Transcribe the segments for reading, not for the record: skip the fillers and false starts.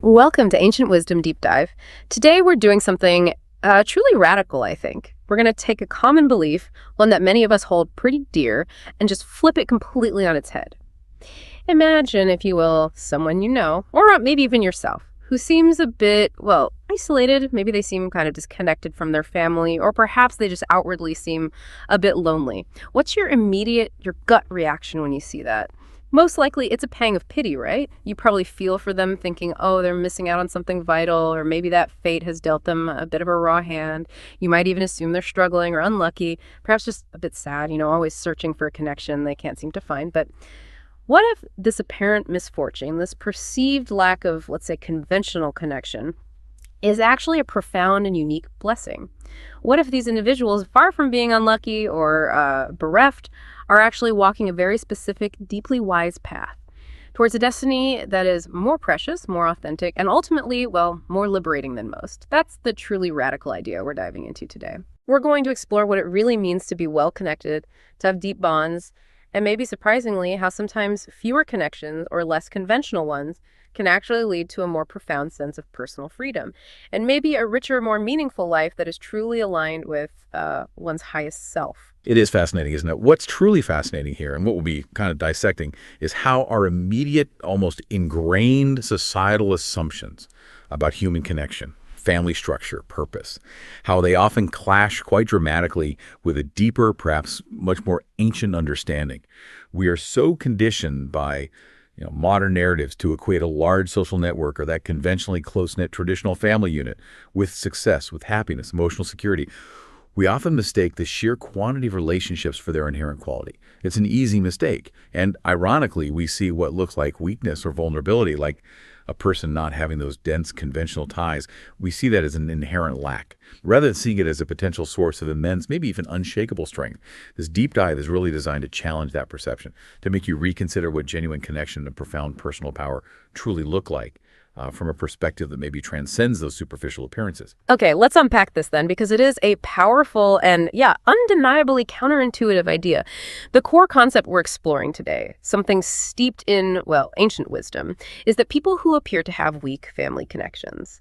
Welcome to Ancient Wisdom Deep Dive. Today we're doing something truly radical, I think. We're going to take a common belief, one that many of us hold pretty dear, and just flip it completely on its head. Imagine, if you will, someone you know, or maybe even yourself, who seems a bit, isolated. Maybe they seem kind of disconnected from their family, or perhaps they just outwardly seem a bit lonely. What's your gut reaction when you see that? Most likely, it's a pang of pity, right? You probably feel for them thinking, oh, they're missing out on something vital, or maybe that fate has dealt them a bit of a raw hand. You might even assume they're struggling or unlucky, perhaps just a bit sad, always searching for a connection they can't seem to find. But what if this apparent misfortune, this perceived lack of, let's say, conventional connection, is actually a profound and unique blessing? What if these individuals, far from being unlucky or bereft, are actually walking a very specific, deeply wise path towards a destiny that is more precious, more authentic, and ultimately, more liberating than most? That's the truly radical idea we're diving into today. We're going to explore what it really means to be well-connected, to have deep bonds, and maybe surprisingly, how sometimes fewer connections or less conventional ones can actually lead to a more profound sense of personal freedom, and maybe a richer, more meaningful life that is truly aligned with one's highest self. It is fascinating, isn't it? What's truly fascinating here, and what we'll be kind of dissecting, is how our immediate, almost ingrained societal assumptions about human connection, family structure, purpose, how they often clash quite dramatically with a deeper, perhaps much more ancient understanding. We are so conditioned by modern narratives to equate a large social network or that conventionally close-knit traditional family unit with success, with happiness, emotional security. We often mistake the sheer quantity of relationships for their inherent quality. It's an easy mistake. And ironically, we see what looks like weakness or vulnerability, like a person not having those dense conventional ties. We see that as an inherent lack, rather than seeing it as a potential source of immense, maybe even unshakable strength. This deep dive is really designed to challenge that perception, to make you reconsider what genuine connection and profound personal power truly look like. From a perspective that maybe transcends those superficial appearances. Okay, let's unpack this then, because it is a powerful and, undeniably counterintuitive idea. The core concept we're exploring today, something steeped in, ancient wisdom, is that people who appear to have weak family connections,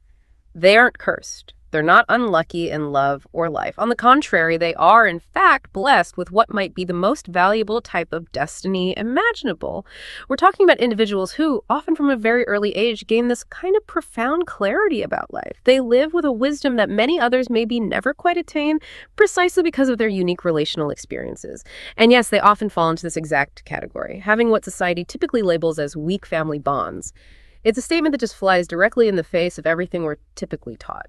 they aren't cursed. They're not unlucky in love or life. On the contrary, they are, in fact, blessed with what might be the most valuable type of destiny imaginable. We're talking about individuals who, often from a very early age, gain this kind of profound clarity about life. They live with a wisdom that many others maybe never quite attain, precisely because of their unique relational experiences. And yes, they often fall into this exact category, having what society typically labels as weak family bonds. It's a statement that just flies directly in the face of everything we're typically taught,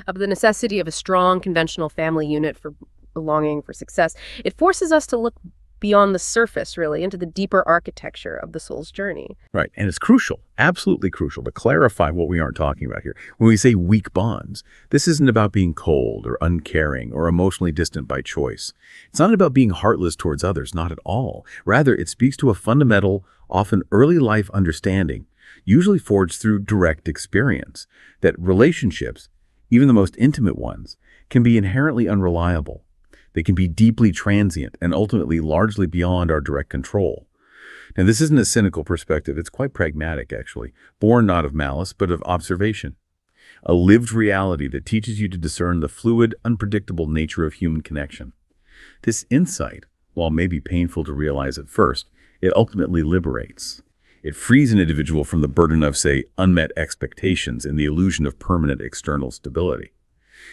of the necessity of a strong, conventional family unit for belonging, for success. It forces us to look beyond the surface, really, into the deeper architecture of the soul's journey. Right. And it's crucial, absolutely crucial, to clarify what we aren't talking about here. When we say weak bonds, this isn't about being cold or uncaring or emotionally distant by choice. It's not about being heartless towards others, not at all. Rather, it speaks to a fundamental, often early life understanding, usually forged through direct experience, that relationships, even the most intimate ones, can be inherently unreliable. They can be deeply transient and ultimately largely beyond our direct control. Now, this isn't a cynical perspective. It's quite pragmatic, actually, born not of malice, but of observation. A lived reality that teaches you to discern the fluid, unpredictable nature of human connection. This insight, while maybe painful to realize at first, it ultimately liberates. It frees an individual from the burden of, say, unmet expectations and the illusion of permanent external stability.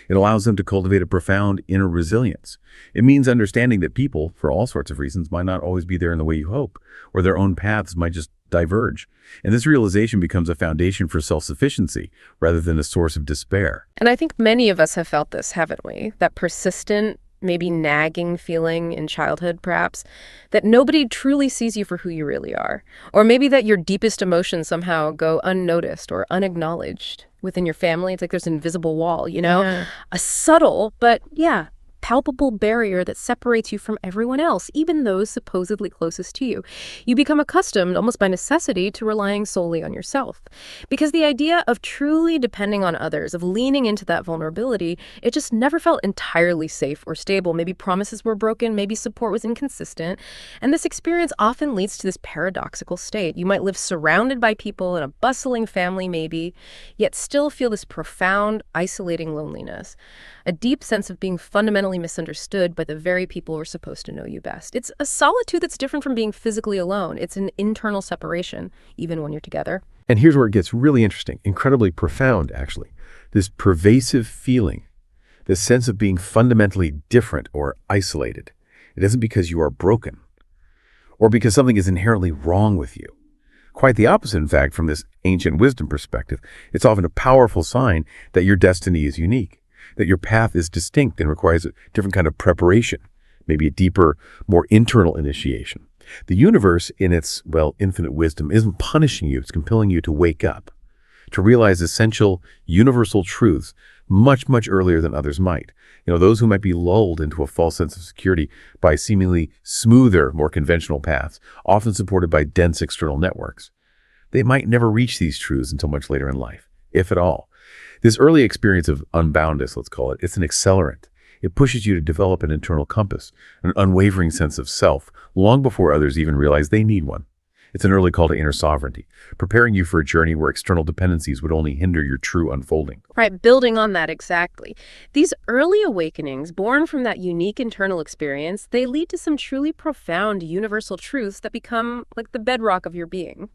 It allows them to cultivate a profound inner resilience. It means understanding that people, for all sorts of reasons, might not always be there in the way you hope, or their own paths might just diverge. And this realization becomes a foundation for self-sufficiency rather than a source of despair. And I think many of us have felt this, haven't we? That persistent, maybe nagging feeling in childhood, perhaps, that nobody truly sees you for who you really are. Or maybe that your deepest emotions somehow go unnoticed or unacknowledged within your family. It's like there's an invisible wall, A subtle, but palpable barrier that separates you from everyone else, even those supposedly closest to you. You become accustomed, almost by necessity, to relying solely on yourself. Because the idea of truly depending on others, of leaning into that vulnerability, it just never felt entirely safe or stable. Maybe promises were broken, maybe support was inconsistent. And this experience often leads to this paradoxical state. You might live surrounded by people in a bustling family, maybe, yet still feel this profound, isolating loneliness. A deep sense of being fundamentally misunderstood by the very people who are supposed to know you best. It's a solitude that's different from being physically alone. It's an internal separation, even when you're together. And here's where it gets really interesting, incredibly profound, actually. This pervasive feeling, this sense of being fundamentally different or isolated. It isn't because you are broken or because something is inherently wrong with you. Quite the opposite, in fact, from this ancient wisdom perspective. It's often a powerful sign that your destiny is unique, that your path is distinct and requires a different kind of preparation, maybe a deeper, more internal initiation. The universe, in its, infinite wisdom, isn't punishing you. It's compelling you to wake up, to realize essential, universal truths much, much earlier than others might. Those who might be lulled into a false sense of security by seemingly smoother, more conventional paths, often supported by dense external networks. They might never reach these truths until much later in life, if at all. This early experience of unboundness, let's call it, it's an accelerant. It pushes you to develop an internal compass, an unwavering sense of self, long before others even realize they need one. It's an early call to inner sovereignty, preparing you for a journey where external dependencies would only hinder your true unfolding. Right, building on that exactly. These early awakenings, born from that unique internal experience, they lead to some truly profound universal truths that become like the bedrock of your being.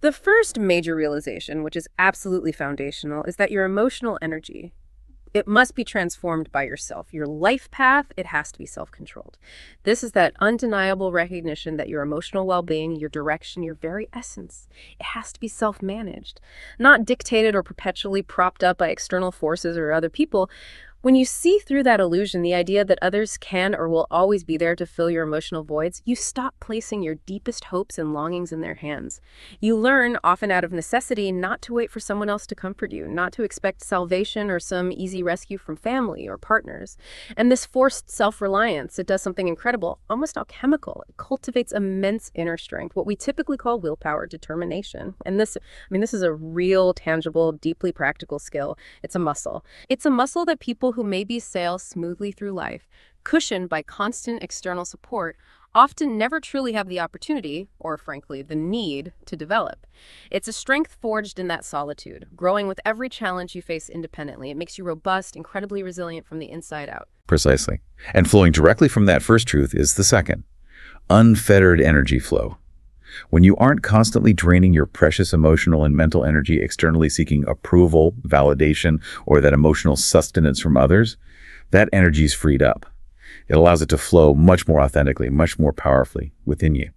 The first major realization, which is absolutely foundational, is that your emotional energy, it must be transformed by yourself. Your life path, it has to be self-controlled. This is that undeniable recognition that your emotional well-being, your direction, your very essence, it has to be self-managed, not dictated or perpetually propped up by external forces or other people. When you see through that illusion, the idea that others can or will always be there to fill your emotional voids, you stop placing your deepest hopes and longings in their hands. You learn, often out of necessity, not to wait for someone else to comfort you, not to expect salvation or some easy rescue from family or partners. And this forced self-reliance, it does something incredible, almost alchemical. It cultivates immense inner strength, what we typically call willpower, determination. And this is a real, tangible, deeply practical skill. It's a muscle. It's a muscle that people who maybe sail smoothly through life, cushioned by constant external support, often never truly have the opportunity, or frankly, the need, to develop. It's a strength forged in that solitude, growing with every challenge you face independently. It makes you robust, incredibly resilient from the inside out. Precisely. And flowing directly from that first truth is the second, unfettered energy flow. When you aren't constantly draining your precious emotional and mental energy externally seeking approval, validation, or that emotional sustenance from others, that energy is freed up. It allows it to flow much more authentically, much more powerfully within you.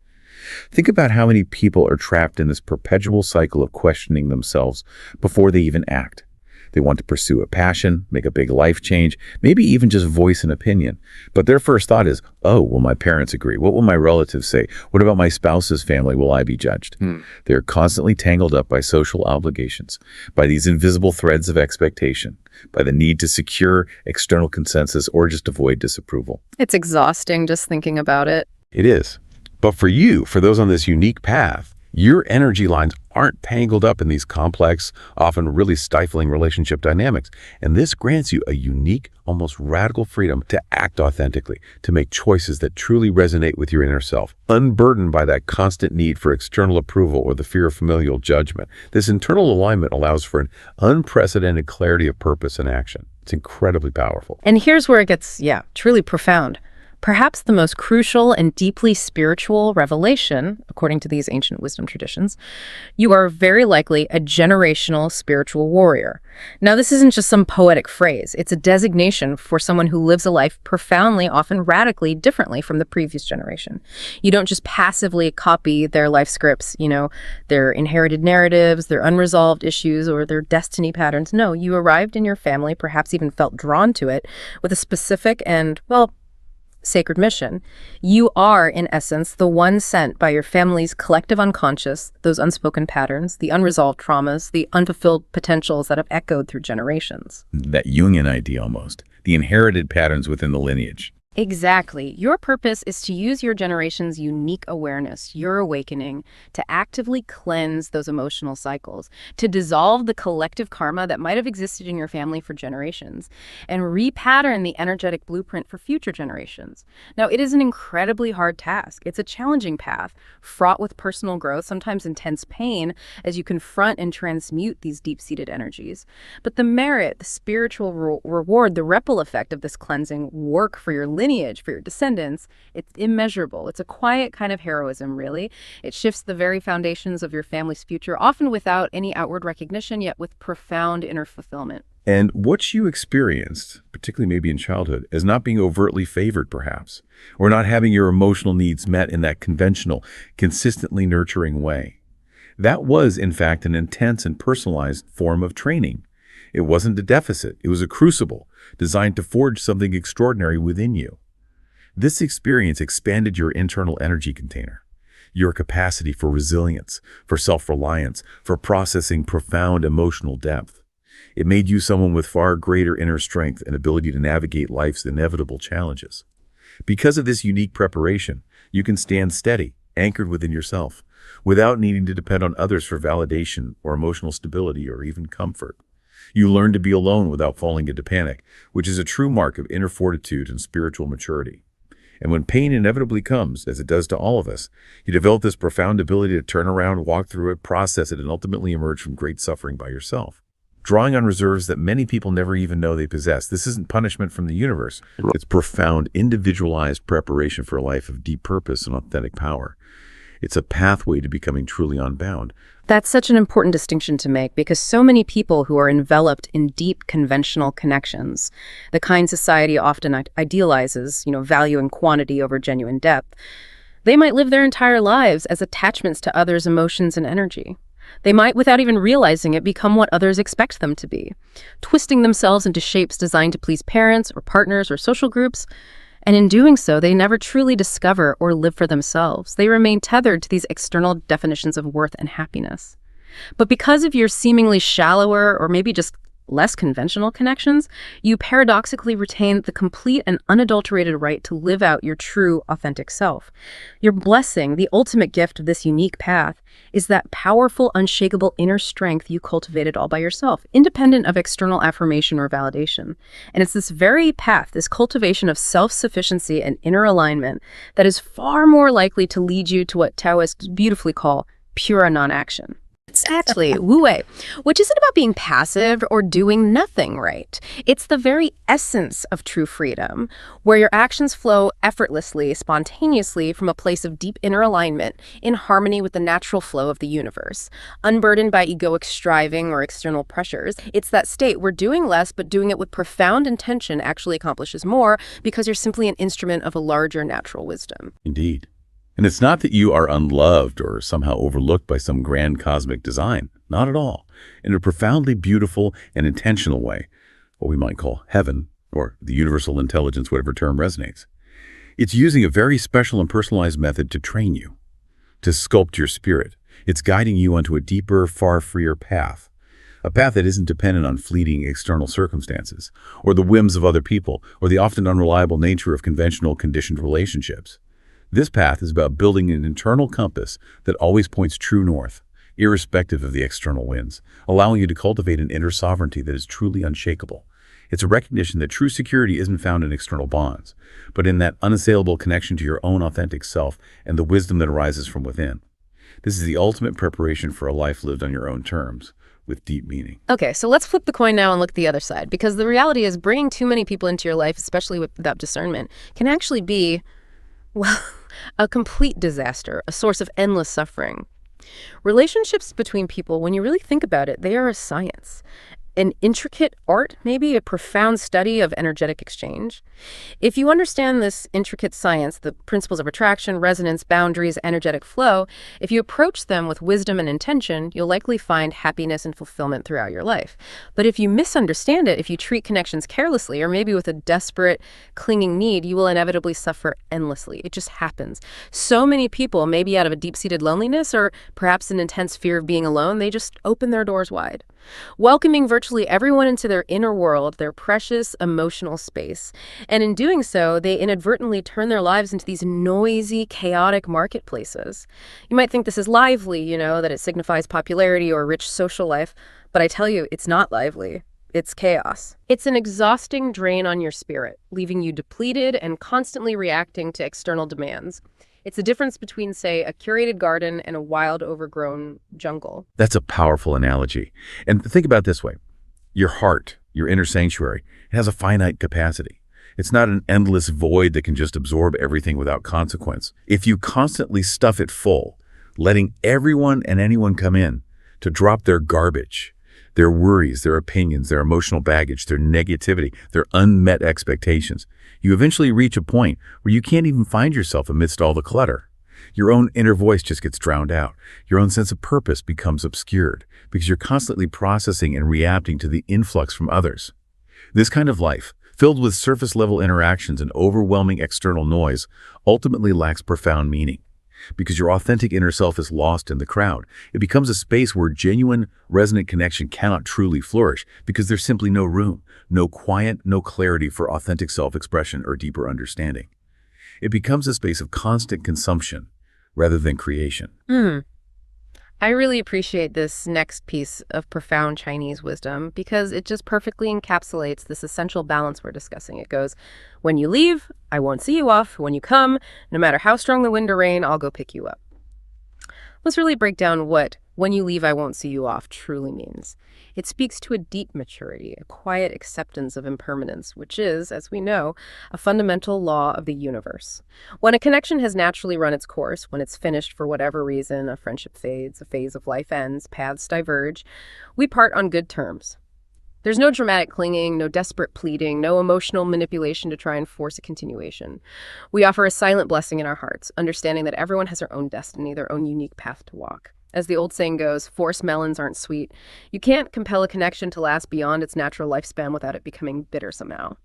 Think about how many people are trapped in this perpetual cycle of questioning themselves before they even act. They want to pursue a passion, make a big life change, maybe even just voice an opinion. But their first thought is, oh, will my parents agree? What will my relatives say? What about my spouse's family? Will I be judged? They're constantly tangled up by social obligations, by these invisible threads of expectation, by the need to secure external consensus or just avoid disapproval. It's exhausting just thinking about it. It is. But for you, for those on this unique path, your energy lines aren't tangled up in these complex, often really stifling relationship dynamics. And this grants you a unique, almost radical freedom to act authentically, to make choices that truly resonate with your inner self, unburdened by that constant need for external approval or the fear of familial judgment. This internal alignment allows for an unprecedented clarity of purpose and action. It's incredibly powerful. And here's where it gets, truly profound. Perhaps the most crucial and deeply spiritual revelation, according to these ancient wisdom traditions, you are very likely a generational spiritual warrior. Now, this isn't just some poetic phrase. It's a designation for someone who lives a life profoundly, often radically differently from the previous generation. You don't just passively copy their life scripts, their inherited narratives, their unresolved issues, or their destiny patterns. No, you arrived in your family, perhaps even felt drawn to it, with a specific and, sacred mission. You are, in essence, the one sent by your family's collective unconscious, those unspoken patterns, the unresolved traumas, the unfulfilled potentials that have echoed through generations. That Jungian idea almost, the inherited patterns within the lineage. Exactly. Your purpose is to use your generation's unique awareness, your awakening, to actively cleanse those emotional cycles, to dissolve the collective karma that might have existed in your family for generations, and repattern the energetic blueprint for future generations. Now, it is an incredibly hard task. It's a challenging path, fraught with personal growth, sometimes intense pain, as you confront and transmute these deep-seated energies. But the merit, the spiritual reward, the ripple effect of this cleansing work for your lineage, for your descendants, it's immeasurable. It's a quiet kind of heroism, really. It shifts the very foundations of your family's future, often without any outward recognition, yet with profound inner fulfillment. And what you experienced, particularly maybe in childhood, as not being overtly favored, perhaps, or not having your emotional needs met in that conventional, consistently nurturing way. That was, in fact, an intense and personalized form of training. It wasn't a deficit. It was a crucible designed to forge something extraordinary within you. This experience expanded your internal energy container, your capacity for resilience, for self-reliance, for processing profound emotional depth. It made you someone with far greater inner strength and ability to navigate life's inevitable challenges. Because of this unique preparation, you can stand steady, anchored within yourself, without needing to depend on others for validation or emotional stability or even comfort. You learn to be alone without falling into panic, which is a true mark of inner fortitude and spiritual maturity. And when pain inevitably comes, as it does to all of us, you develop this profound ability to turn around, walk through it, process it, and ultimately emerge from great suffering by yourself, drawing on reserves that many people never even know they possess. This isn't punishment from the universe. It's profound, individualized preparation for a life of deep purpose and authentic power. It's a pathway to becoming truly unbound. That's such an important distinction to make because so many people who are enveloped in deep conventional connections, the kind society often idealizes, valuing quantity over genuine depth, they might live their entire lives as attachments to others' emotions and energy. They might, without even realizing it, become what others expect them to be, twisting themselves into shapes designed to please parents or partners or social groups. And in doing so, they never truly discover or live for themselves. They remain tethered to these external definitions of worth and happiness. But because of your seemingly shallower or maybe just less conventional connections, you paradoxically retain the complete and unadulterated right to live out your true, authentic self. Your blessing, the ultimate gift of this unique path, is that powerful, unshakable inner strength you cultivated all by yourself, independent of external affirmation or validation. And it's this very path, this cultivation of self-sufficiency and inner alignment, that is far more likely to lead you to what Taoists beautifully call pure non-action. Exactly, wu wei, which isn't about being passive or doing nothing, right? It's the very essence of true freedom, where your actions flow effortlessly, spontaneously from a place of deep inner alignment, in harmony with the natural flow of the universe, unburdened by egoic striving or external pressures. It's that state where doing less but doing it with profound intention actually accomplishes more because you're simply an instrument of a larger natural wisdom. Indeed. And it's not that you are unloved or somehow overlooked by some grand cosmic design. Not at all. In a profoundly beautiful and intentional way, what we might call heaven, or the universal intelligence, whatever term resonates. It's using a very special and personalized method to train you, to sculpt your spirit. It's guiding you onto a deeper, far freer path. A path that isn't dependent on fleeting external circumstances, or the whims of other people, or the often unreliable nature of conventional conditioned relationships. This path is about building an internal compass that always points true north, irrespective of the external winds, allowing you to cultivate an inner sovereignty that is truly unshakable. It's a recognition that true security isn't found in external bonds, but in that unassailable connection to your own authentic self and the wisdom that arises from within. This is the ultimate preparation for a life lived on your own terms, with deep meaning. Okay, so let's flip the coin now and look at the other side, because the reality is bringing too many people into your life, especially without discernment, can actually be, well, a complete disaster, a source of endless suffering. Relationships between people, when you really think about it, they are a science. An intricate art, maybe a profound study of energetic exchange. If you understand this intricate science, the principles of attraction, resonance, boundaries, energetic flow, if you approach them with wisdom and intention, you'll likely find happiness and fulfillment throughout your life. But if you misunderstand it, if you treat connections carelessly, or maybe with a desperate, clinging need, you will inevitably suffer endlessly. It just happens. So many people, maybe out of a deep-seated loneliness or perhaps an intense fear of being alone, they just open their doors wide. Welcoming virtually everyone into their inner world, their precious emotional space. And in doing so, they inadvertently turn their lives into these noisy, chaotic marketplaces. You might think this is lively, that it signifies popularity or rich social life, but I tell you, it's not lively. It's chaos. It's an exhausting drain on your spirit, leaving you depleted and constantly reacting to external demands. It's the difference between, say, a curated garden and a wild, overgrown jungle. That's a powerful analogy. And think about it this way. Your heart, your inner sanctuary, it has a finite capacity. It's not an endless void that can just absorb everything without consequence. If you constantly stuff it full, letting everyone and anyone come in to drop their garbage, their worries, their opinions, their emotional baggage, their negativity, their unmet expectations, you eventually reach a point where you can't even find yourself amidst all the clutter. Your own inner voice just gets drowned out. Your own sense of purpose becomes obscured because you're constantly processing and reacting to the influx from others. This kind of life, filled with surface-level interactions and overwhelming external noise, ultimately lacks profound meaning. Because your authentic inner self is lost in the crowd. It becomes a space where genuine, resonant connection cannot truly flourish because there's simply no room, no quiet, no clarity for authentic self-expression or deeper understanding. It becomes a space of constant consumption rather than creation. I really appreciate this next piece of profound Chinese wisdom because it just perfectly encapsulates this essential balance we're discussing. It goes, when you leave, I won't see you off. When you come, no matter how strong the wind or rain, I'll go pick you up. Let's really break down what "when you leave, I won't see you off" truly means. It speaks to a deep maturity, a quiet acceptance of impermanence, which is, as we know, a fundamental law of the universe. When a connection has naturally run its course, when it's finished for whatever reason, a friendship fades, a phase of life ends, paths diverge, we part on good terms. There's no dramatic clinging, no desperate pleading, no emotional manipulation to try and force a continuation. We offer a silent blessing in our hearts, understanding that everyone has their own destiny, their own unique path to walk. As the old saying goes, forced melons aren't sweet. You can't compel a connection to last beyond its natural lifespan without it becoming bitter somehow.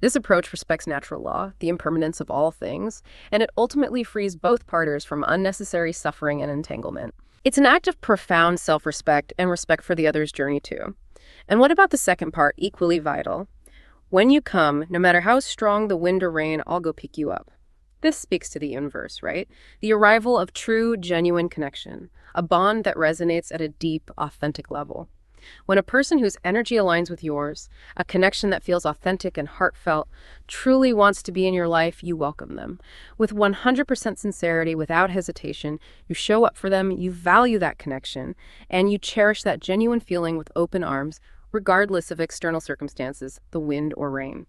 This approach respects natural law, the impermanence of all things, and it ultimately frees both partners from unnecessary suffering and entanglement. It's an act of profound self-respect and respect for the other's journey too. And what about the second part, equally vital? When you come, no matter how strong the wind or rain, I'll go pick you up. This speaks to the inverse, right? The arrival of true, genuine connection, a bond that resonates at a deep, authentic level. When a person whose energy aligns with yours, a connection that feels authentic and heartfelt, truly wants to be in your life, you welcome them. With 100% sincerity, without hesitation, you show up for them, you value that connection, and you cherish that genuine feeling with open arms, regardless of external circumstances, the wind or rain.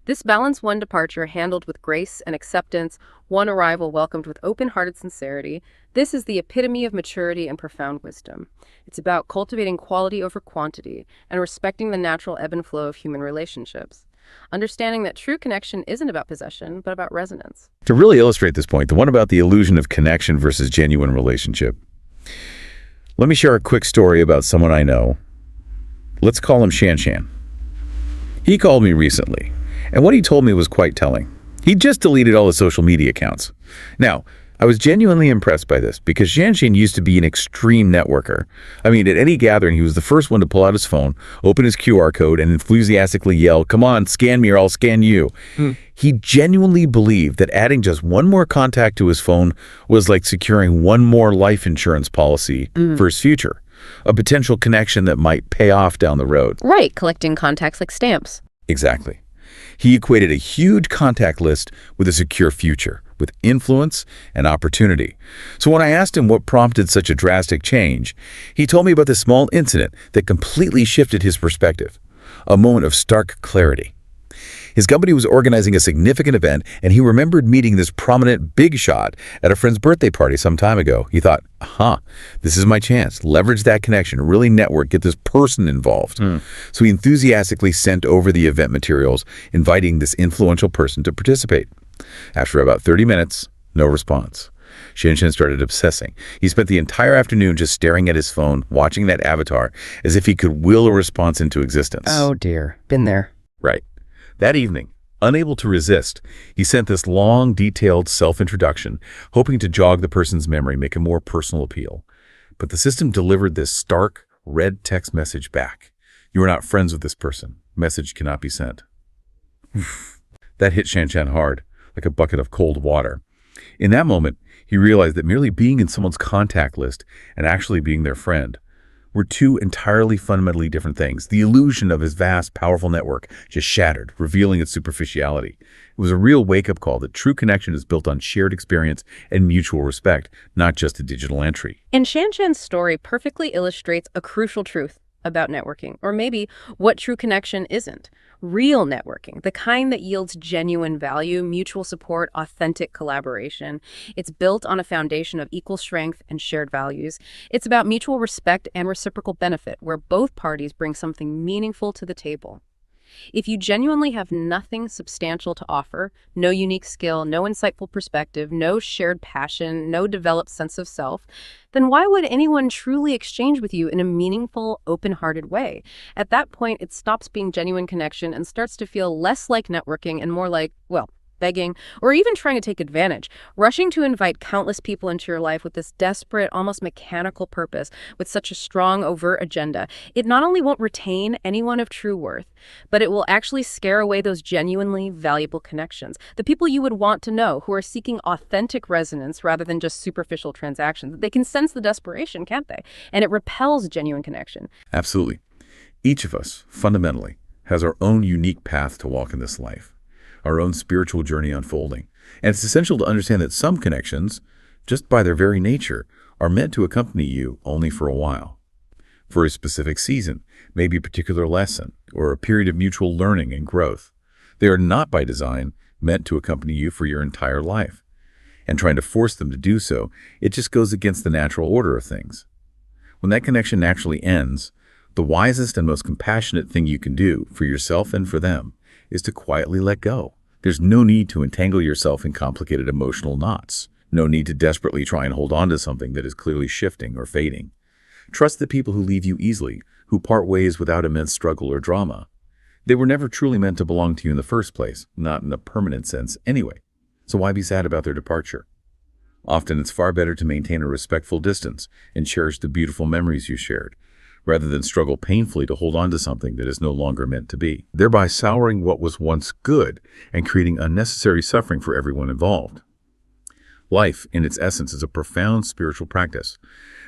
This balance, one departure handled with grace and acceptance, one arrival welcomed with open-hearted sincerity, this is the epitome of maturity and profound wisdom. It's about cultivating quality over quantity and respecting the natural ebb and flow of human relationships. Understanding that true connection isn't about possession, but about resonance. To really illustrate this point, the one about the illusion of connection versus genuine relationship, let me share a quick story about someone I know. Let's call him Shan Shan. He called me recently, and what he told me was quite telling. He just deleted all his social media accounts. Now, I was genuinely impressed by this because Shan Shan used to be an extreme networker. I mean, at any gathering, he was the first one to pull out his phone, open his QR code, and enthusiastically yell, "Come on, scan me or I'll scan you." He genuinely believed that adding just one more contact to his phone was like securing one more life insurance policy for his future, a potential connection that might pay off down the road. Right, collecting contacts like stamps. Exactly. He equated a huge contact list with a secure future, with influence and opportunity. So when I asked him what prompted such a drastic change, he told me about this small incident that completely shifted his perspective, a moment of stark clarity. His company was organizing a significant event, and he remembered meeting this prominent big shot at a friend's birthday party some time ago. He thought, this is my chance. Leverage that connection, really network, get this person involved. So he enthusiastically sent over the event materials, inviting this influential person to participate. After about 30 minutes, no response. Shan Shan started obsessing. He spent the entire afternoon just staring at his phone, watching that avatar, as if he could will a response into existence. Oh dear, been there. Right. That evening, unable to resist, he sent this long, detailed self-introduction, hoping to jog the person's memory, make a more personal appeal. But the system delivered this stark, red text message back. You are not friends with this person. Message cannot be sent. That hit Shan hard, like a bucket of cold water. In that moment, he realized that merely being in someone's contact list and actually being their friend were two entirely fundamentally different things. The illusion of his vast, powerful network just shattered, revealing its superficiality. It was a real wake-up call that true connection is built on shared experience and mutual respect, not just a digital entry. And Shan story perfectly illustrates a crucial truth about networking, or maybe what true connection isn't. Real networking, the kind that yields genuine value, mutual support, authentic collaboration. It's built on a foundation of equal strength and shared values. It's about mutual respect and reciprocal benefit, where both parties bring something meaningful to the table. If you genuinely have nothing substantial to offer, no unique skill, no insightful perspective, no shared passion, no developed sense of self, then why would anyone truly exchange with you in a meaningful, open-hearted way? At that point, it stops being genuine connection and starts to feel less like networking and more like, well, begging, or even trying to take advantage, rushing to invite countless people into your life with this desperate, almost mechanical purpose, with such a strong, overt agenda. It not only won't retain anyone of true worth, but it will actually scare away those genuinely valuable connections, the people you would want to know who are seeking authentic resonance rather than just superficial transactions. They can sense the desperation, can't they? And it repels genuine connection. Absolutely. Each of us, fundamentally, has our own unique path to walk in this life, our own spiritual journey unfolding. And it's essential to understand that some connections, just by their very nature, are meant to accompany you only for a while, for a specific season, maybe a particular lesson, or a period of mutual learning and growth. They are not by design meant to accompany you for your entire life. And trying to force them to do so, it just goes against the natural order of things. When that connection naturally ends, the wisest and most compassionate thing you can do for yourself and for them is to quietly let go. There's no need to entangle yourself in complicated emotional knots. No need to desperately try and hold on to something that is clearly shifting or fading. Trust the people who leave you easily, who part ways without immense struggle or drama. They were never truly meant to belong to you in the first place, not in a permanent sense anyway. So why be sad about their departure? Often it's far better to maintain a respectful distance and cherish the beautiful memories you shared, rather than struggle painfully to hold on to something that is no longer meant to be, thereby souring what was once good and creating unnecessary suffering for everyone involved. Life, in its essence, is a profound spiritual practice,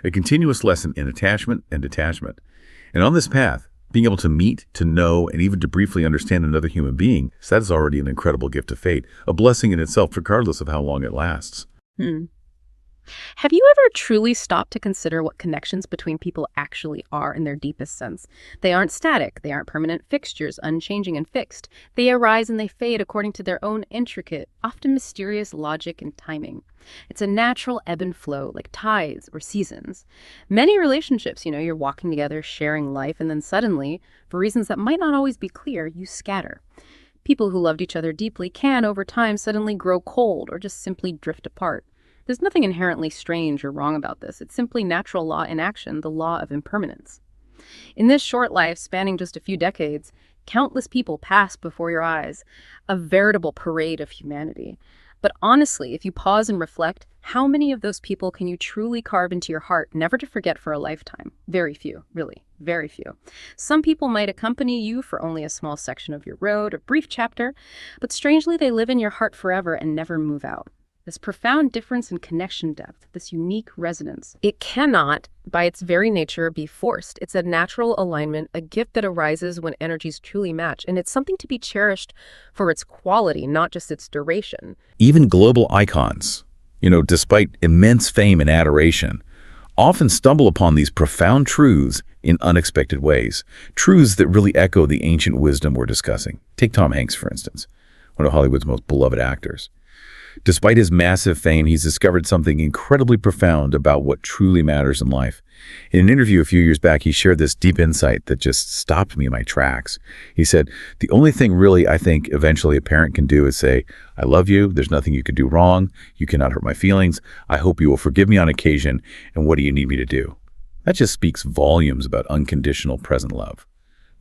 a continuous lesson in attachment and detachment. And on this path, being able to meet, to know, and even to briefly understand another human being, that is already an incredible gift of fate, a blessing in itself regardless of how long it lasts. Have you ever truly stopped to consider what connections between people actually are in their deepest sense? They aren't static. They aren't permanent fixtures, unchanging and fixed. They arise and they fade according to their own intricate, often mysterious logic and timing. It's a natural ebb and flow, like tides or seasons. Many relationships, you're walking together, sharing life, and then suddenly, for reasons that might not always be clear, you scatter. People who loved each other deeply can, over time, suddenly grow cold or just simply drift apart. There's nothing inherently strange or wrong about this. It's simply natural law in action, the law of impermanence. In this short life, spanning just a few decades, countless people pass before your eyes, a veritable parade of humanity. But honestly, if you pause and reflect, how many of those people can you truly carve into your heart, never to forget for a lifetime? Very few, really, very few. Some people might accompany you for only a small section of your road, a brief chapter, but strangely they live in your heart forever and never move out. This profound difference in connection depth, this unique resonance, it cannot, by its very nature, be forced. It's a natural alignment, a gift that arises when energies truly match, and it's something to be cherished for its quality, not just its duration. Even global icons, despite immense fame and adoration, often stumble upon these profound truths in unexpected ways, truths that really echo the ancient wisdom we're discussing. Take Tom Hanks, for instance, one of Hollywood's most beloved actors. Despite his massive fame, he's discovered something incredibly profound about what truly matters in life. In an interview a few years back, he shared this deep insight that just stopped me in my tracks. He said, "The only thing really I think eventually a parent can do is say, 'I love you, there's nothing you can do wrong, you cannot hurt my feelings, I hope you will forgive me on occasion, and what do you need me to do?'" That just speaks volumes about unconditional present love,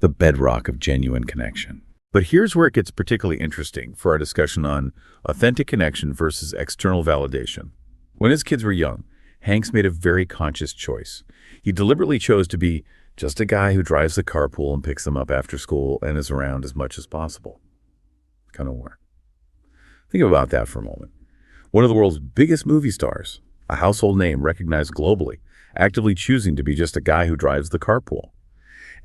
the bedrock of genuine connection. But here's where it gets particularly interesting for our discussion on authentic connection versus external validation. When his kids were young, Hanks made a very conscious choice. He deliberately chose to be Just a guy who drives the carpool and picks them up after school and is around as much as possible. Kind of war. Think about that for a moment. One of the world's biggest movie stars, a household name recognized globally, actively choosing to be just a guy who drives the carpool.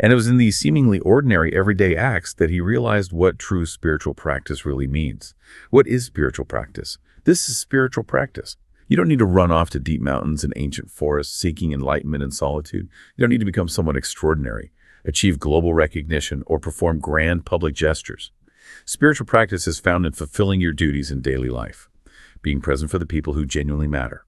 And it was in these seemingly ordinary everyday acts that he realized what true spiritual practice really means. What is spiritual practice? This is spiritual practice. You don't need to run off to deep mountains and ancient forests seeking enlightenment and solitude. You don't need to become someone extraordinary, achieve global recognition, or perform grand public gestures. Spiritual practice is found in fulfilling your duties in daily life, being present for the people who genuinely matter,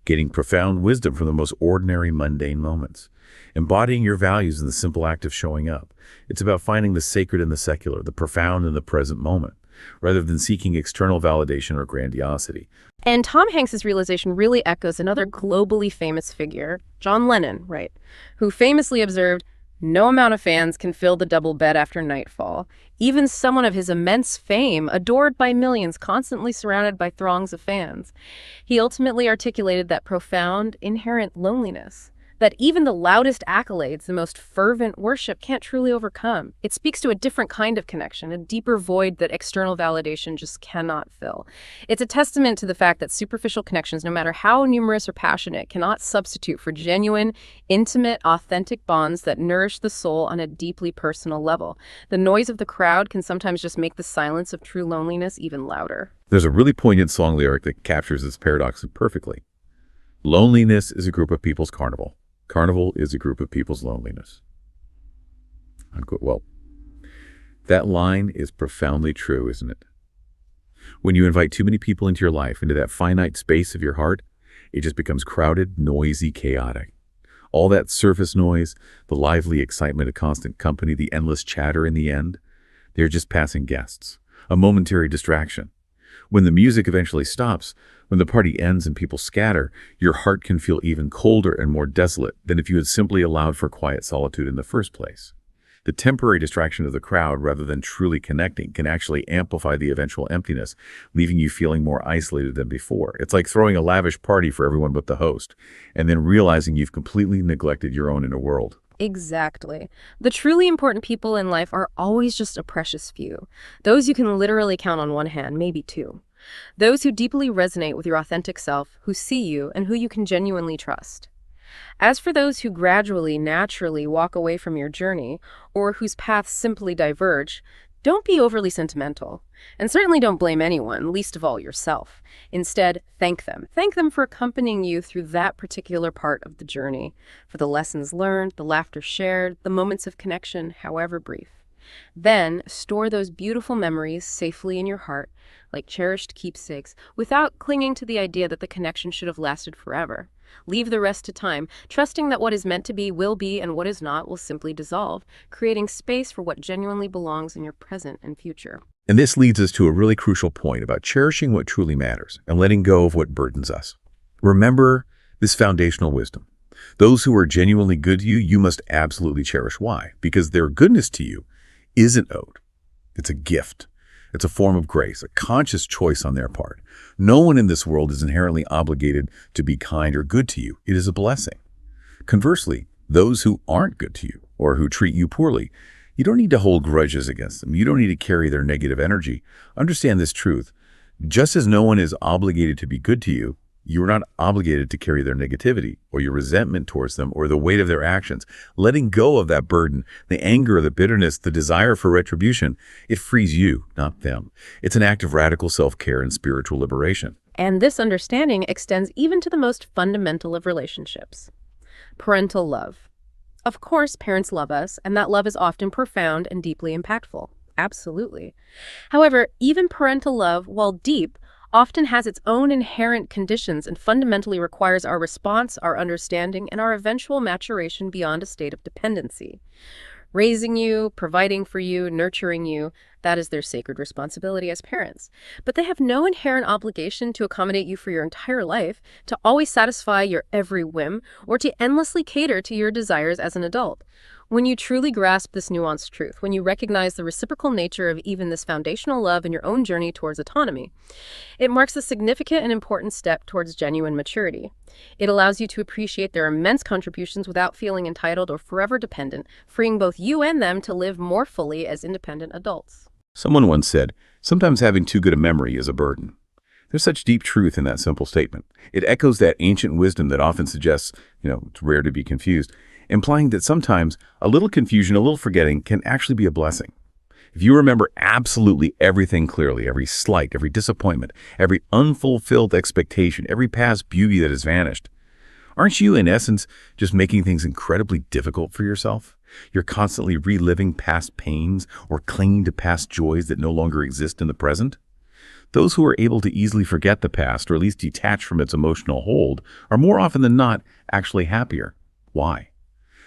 getting profound wisdom from the most ordinary, mundane moments, embodying your values in the simple act of showing up. It's about finding the sacred in the secular, the profound in the present moment, rather than seeking external validation or grandiosity. And Tom Hanks's realization really echoes another globally famous figure, John Lennon, right, who famously observed, "No amount of fans can fill the double bed after nightfall." Even someone of his immense fame, adored by millions, constantly surrounded by throngs of fans. He ultimately articulated that profound, inherent loneliness that even the loudest accolades, the most fervent worship can't truly overcome. It speaks to a different kind of connection, a deeper void that external validation just cannot fill. It's a testament to the fact that superficial connections, no matter how numerous or passionate, cannot substitute for genuine, intimate, authentic bonds that nourish the soul on a deeply personal level. The noise of the crowd can sometimes just make the silence of true loneliness even louder. There's a really poignant song lyric that captures this paradox perfectly. Loneliness is a group of people's carnival. Carnival is a group of people's loneliness. Unquote. Well, that line is profoundly true, isn't it? When you invite too many people into your life, into that finite space of your heart, it just becomes crowded, noisy, chaotic. All that surface noise, the lively excitement of constant company, the endless chatter in the end, they're just passing guests, a momentary distraction. When the music eventually stops, when the party ends and people scatter, your heart can feel even colder and more desolate than if you had simply allowed for quiet solitude in the first place. The temporary distraction of the crowd, rather than truly connecting, can actually amplify the eventual emptiness, leaving you feeling more isolated than before. It's like throwing a lavish party for everyone but the host, and then realizing you've completely neglected your own inner world. Exactly. The truly important people in life are always just a precious few. Those you can literally count on one hand, maybe two. Those who deeply resonate with your authentic self, who see you, and who you can genuinely trust. As for those who gradually, naturally walk away from your journey, or whose paths simply diverge, don't be overly sentimental. And certainly don't blame anyone, least of all yourself. Instead, thank them. Thank them for accompanying you through that particular part of the journey, for the lessons learned, the laughter shared, the moments of connection, however brief. Then, store those beautiful memories safely in your heart, like cherished keepsakes, without clinging to the idea that the connection should have lasted forever. Leave the rest to time, trusting that what is meant to be will be and what is not will simply dissolve, creating space for what genuinely belongs in your present and future. And this leads us to a really crucial point about cherishing what truly matters and letting go of what burdens us. Remember this foundational wisdom. Those who are genuinely good to you, you must absolutely cherish. Why? Because their goodness to you isn't owed. It's a gift. It's a form of grace, a conscious choice on their part. No one in this world is inherently obligated to be kind or good to you. It is a blessing. Conversely, those who aren't good to you or who treat you poorly, you don't need to hold grudges against them. You don't need to carry their negative energy. Understand this truth. Just as no one is obligated to be good to you, you are not obligated to carry their negativity or your resentment towards them or the weight of their actions. Letting go of that burden, the anger, the bitterness, the desire for retribution, it frees you, not them. It's an act of radical self-care and spiritual liberation. And this understanding extends even to the most fundamental of relationships. Parental love. Of course, parents love us, and that love is often profound and deeply impactful. Absolutely. However, even parental love, while deep, often has its own inherent conditions and fundamentally requires our response, our understanding, and our eventual maturation beyond a state of dependency. Raising you, providing for you, nurturing you, That is their sacred responsibility as parents. But they have no inherent obligation to accommodate you for your entire life, to always satisfy your every whim, or to endlessly cater to your desires as an adult. When you truly grasp this nuanced truth, when you recognize the reciprocal nature of even this foundational love in your own journey towards autonomy, it marks a significant and important step towards genuine maturity. It allows you to appreciate their immense contributions without feeling entitled or forever dependent, freeing both you and them to live more fully as independent adults. Someone once said, sometimes having too good a memory is a burden. There's such deep truth in that simple statement. It echoes that ancient wisdom that often suggests, it's rare to be confused, implying that sometimes a little confusion, a little forgetting can actually be a blessing. If you remember absolutely everything clearly, every slight, every disappointment, every unfulfilled expectation, every past beauty that has vanished, aren't you, in essence, just making things incredibly difficult for yourself? You're constantly reliving past pains or clinging to past joys that no longer exist in the present. Those who are able to easily forget the past, or at least detach from its emotional hold, are more often than not actually happier. Why?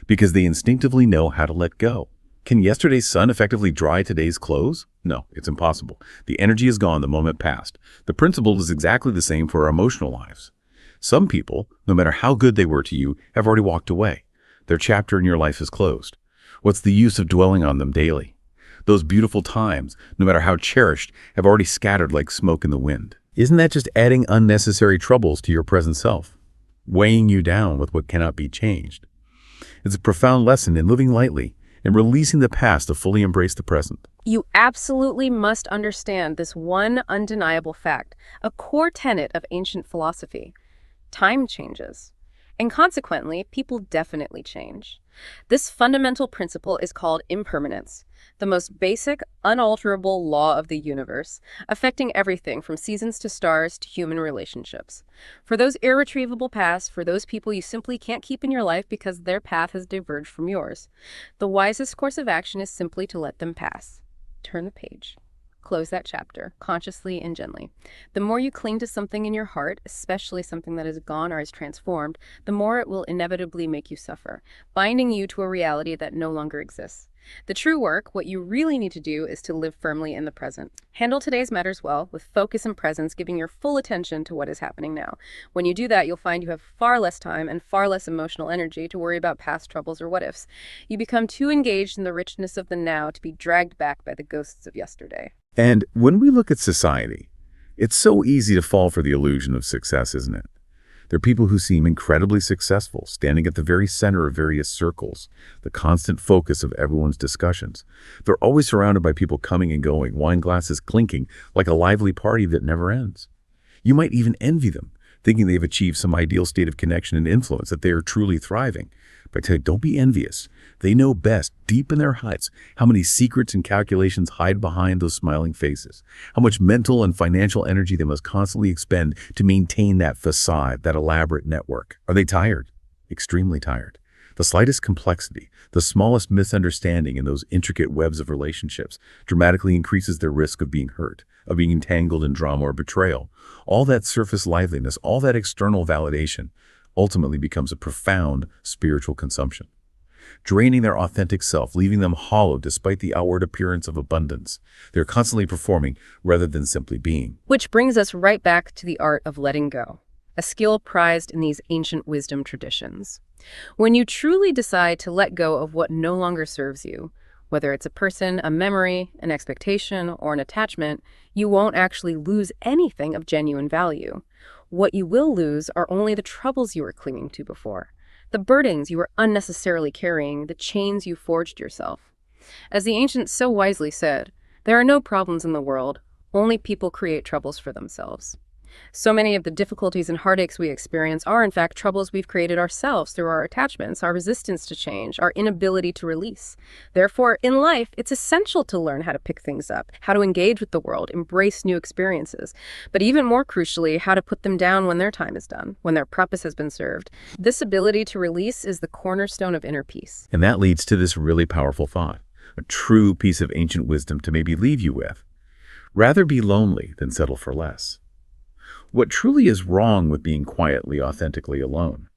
Because they instinctively know how to let go. Can yesterday's sun effectively dry today's clothes? No, it's impossible. The energy is gone the moment passed. The principle is exactly the same for our emotional lives. Some people, no matter how good they were to you, have already walked away. Their chapter in your life is closed. What's the use of dwelling on them daily? Those beautiful times, no matter how cherished, have already scattered like smoke in the wind. Isn't that just adding unnecessary troubles to your present self, weighing you down with what cannot be changed? It's a profound lesson in living lightly and releasing the past to fully embrace the present. You absolutely must understand this one undeniable fact, a core tenet of ancient philosophy. Time changes. And consequently, people definitely change. This fundamental principle is called impermanence, the most basic, unalterable law of the universe, affecting everything from seasons to stars to human relationships. For those irretrievable pasts, for those people you simply can't keep in your life because their path has diverged from yours, the wisest course of action is simply to let them pass. Turn the page. Close that chapter, consciously and gently. The more you cling to something in your heart, especially something that is gone or is transformed, the more it will inevitably make you suffer, binding you to a reality that no longer exists. The true work, what you really need to do, is to live firmly in the present. Handle today's matters well, with focus and presence, giving your full attention to what is happening now. When you do that, you'll find you have far less time and far less emotional energy to worry about past troubles or what-ifs. You become too engaged in the richness of the now to be dragged back by the ghosts of yesterday. And when we look at society, it's so easy to fall for the illusion of success, isn't it? There are people who seem incredibly successful, standing at the very center of various circles, the constant focus of everyone's discussions. They're always surrounded by people coming and going, wine glasses clinking, like a lively party that never ends. You might even envy them, thinking they've achieved some ideal state of connection and influence, that they are truly thriving. But I tell you, don't be envious. They know best, deep in their hearts, how many secrets and calculations hide behind those smiling faces, how much mental and financial energy they must constantly expend to maintain that facade, that elaborate network. Are they tired? Extremely tired. The slightest complexity, the smallest misunderstanding in those intricate webs of relationships dramatically increases their risk of being hurt, of being entangled in drama or betrayal. All that surface liveliness, all that external validation ultimately becomes a profound spiritual consumption, draining their authentic self, leaving them hollow despite the outward appearance of abundance. They're constantly performing rather than simply being. Which brings us right back to the art of letting go, a skill prized in these ancient wisdom traditions. When you truly decide to let go of what no longer serves you, whether it's a person, a memory, an expectation, or an attachment, you won't actually lose anything of genuine value. What you will lose are only the troubles you were clinging to before, the burdens you were unnecessarily carrying, the chains you forged yourself. As the ancients so wisely said, there are no problems in the world, only people create troubles for themselves. So many of the difficulties and heartaches we experience are in fact troubles we've created ourselves through our attachments, our resistance to change, our inability to release. Therefore, in life, it's essential to learn how to pick things up, how to engage with the world, embrace new experiences, but even more crucially, how to put them down when their time is done, when their purpose has been served. This ability to release is the cornerstone of inner peace. And that leads to this really powerful thought, a true piece of ancient wisdom to maybe leave you with. Rather be lonely than settle for less. What truly is wrong with being quietly, authentically alone?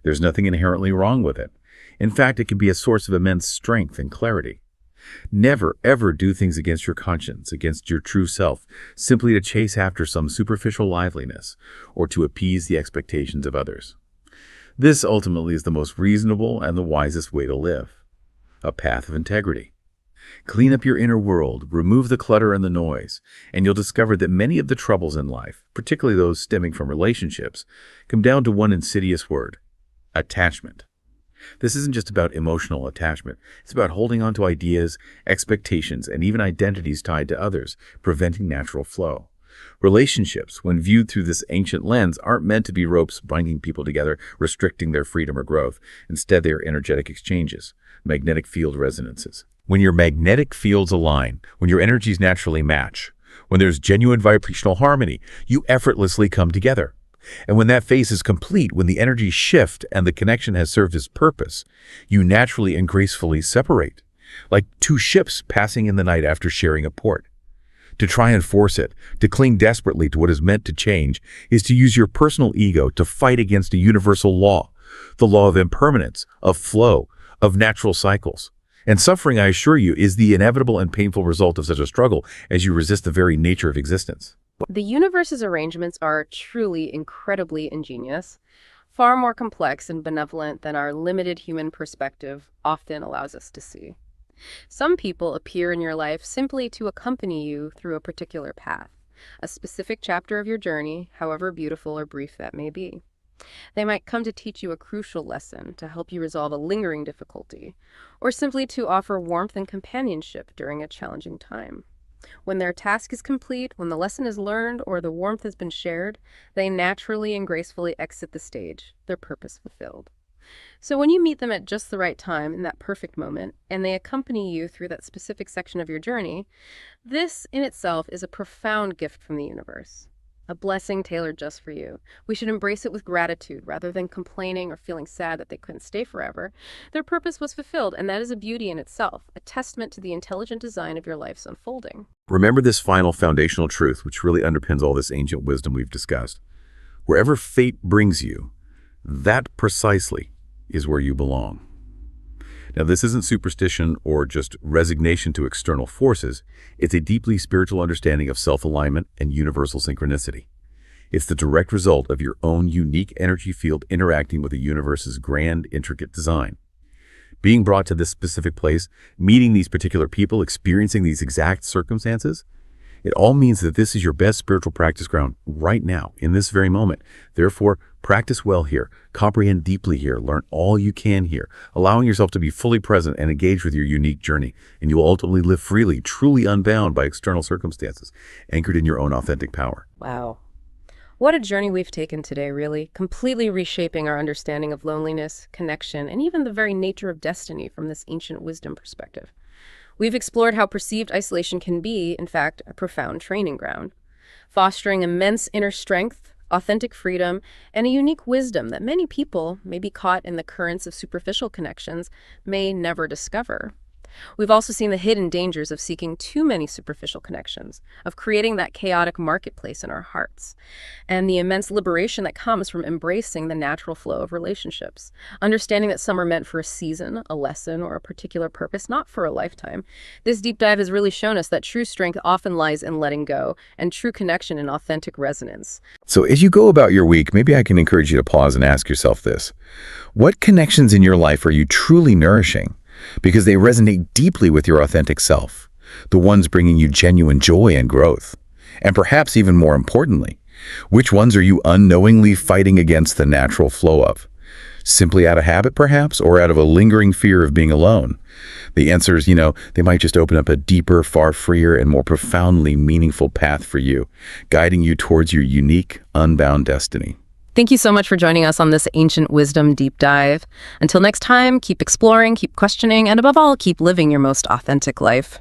There's nothing inherently wrong with it. In fact, it can be a source of immense strength and clarity. Never, ever do things against your conscience, against your true self, simply to chase after some superficial liveliness or to appease the expectations of others. This ultimately is the most reasonable and the wisest way to live. A path of integrity. Clean up your inner world, remove the clutter and the noise, and you'll discover that many of the troubles in life, particularly those stemming from relationships, come down to one insidious word: attachment. This isn't just about emotional attachment. It's about holding on to ideas, expectations, and even identities tied to others, preventing natural flow. Relationships, when viewed through this ancient lens, aren't meant to be ropes binding people together, restricting their freedom or growth. Instead, they are energetic exchanges, magnetic field resonances. When your magnetic fields align, when your energies naturally match, when there's genuine vibrational harmony, you effortlessly come together. And when that phase is complete, when the energies shift and the connection has served its purpose, you naturally and gracefully separate, like two ships passing in the night after sharing a port. To try and force it, to cling desperately to what is meant to change, is to use your personal ego to fight against a universal law, the law of impermanence, of flow, of natural cycles. And suffering, I assure you, is the inevitable and painful result of such a struggle as you resist the very nature of existence. The universe's arrangements are truly incredibly ingenious, far more complex and benevolent than our limited human perspective often allows us to see. Some people appear in your life simply to accompany you through a particular path, a specific chapter of your journey, however beautiful or brief that may be. They might come to teach you a crucial lesson, to help you resolve a lingering difficulty, or simply to offer warmth and companionship during a challenging time. When their task is complete, when the lesson is learned or the warmth has been shared, they naturally and gracefully exit the stage, their purpose fulfilled. So when you meet them at just the right time, in that perfect moment, and they accompany you through that specific section of your journey, this in itself is a profound gift from the universe. A blessing tailored just for you. We should embrace it with gratitude rather than complaining or feeling sad that they couldn't stay forever. Their purpose was fulfilled, and that is a beauty in itself, a testament to the intelligent design of your life's unfolding. Remember this final foundational truth, which really underpins all this ancient wisdom we've discussed. Wherever fate brings you, that precisely is where you belong. Now, this isn't superstition or just resignation to external forces. It's a deeply spiritual understanding of self-alignment and universal synchronicity. It's the direct result of your own unique energy field interacting with the universe's grand, intricate design. Being brought to this specific place, meeting these particular people, experiencing these exact circumstances, it all means that this is your best spiritual practice ground right now, in this very moment. Therefore, practice well here, comprehend deeply here, learn all you can here, allowing yourself to be fully present and engaged with your unique journey, and you will ultimately live freely, truly unbound by external circumstances, anchored in your own authentic power. Wow. What a journey we've taken today, really, completely reshaping our understanding of loneliness, connection, and even the very nature of destiny from this ancient wisdom perspective. We've explored how perceived isolation can be, in fact, a profound training ground, fostering immense inner strength, authentic freedom, and a unique wisdom that many people, maybe caught in the currents of superficial connections, may never discover. We've also seen the hidden dangers of seeking too many superficial connections, of creating that chaotic marketplace in our hearts, and the immense liberation that comes from embracing the natural flow of relationships, understanding that some are meant for a season, a lesson, or a particular purpose, not for a lifetime. This deep dive has really shown us that true strength often lies in letting go, and true connection in authentic resonance. So as you go about your week, maybe I can encourage you to pause and ask yourself this. What connections in your life are you truly nourishing? Because they resonate deeply with your authentic self, the ones bringing you genuine joy and growth. And perhaps even more importantly, which ones are you unknowingly fighting against the natural flow of? Simply out of habit, perhaps, or out of a lingering fear of being alone? The answer is, they might just open up a deeper, far freer, and more profoundly meaningful path for you, guiding you towards your unique, unbound destiny. Thank you so much for joining us on this ancient wisdom deep dive. Until next time, keep exploring, keep questioning, and above all, keep living your most authentic life.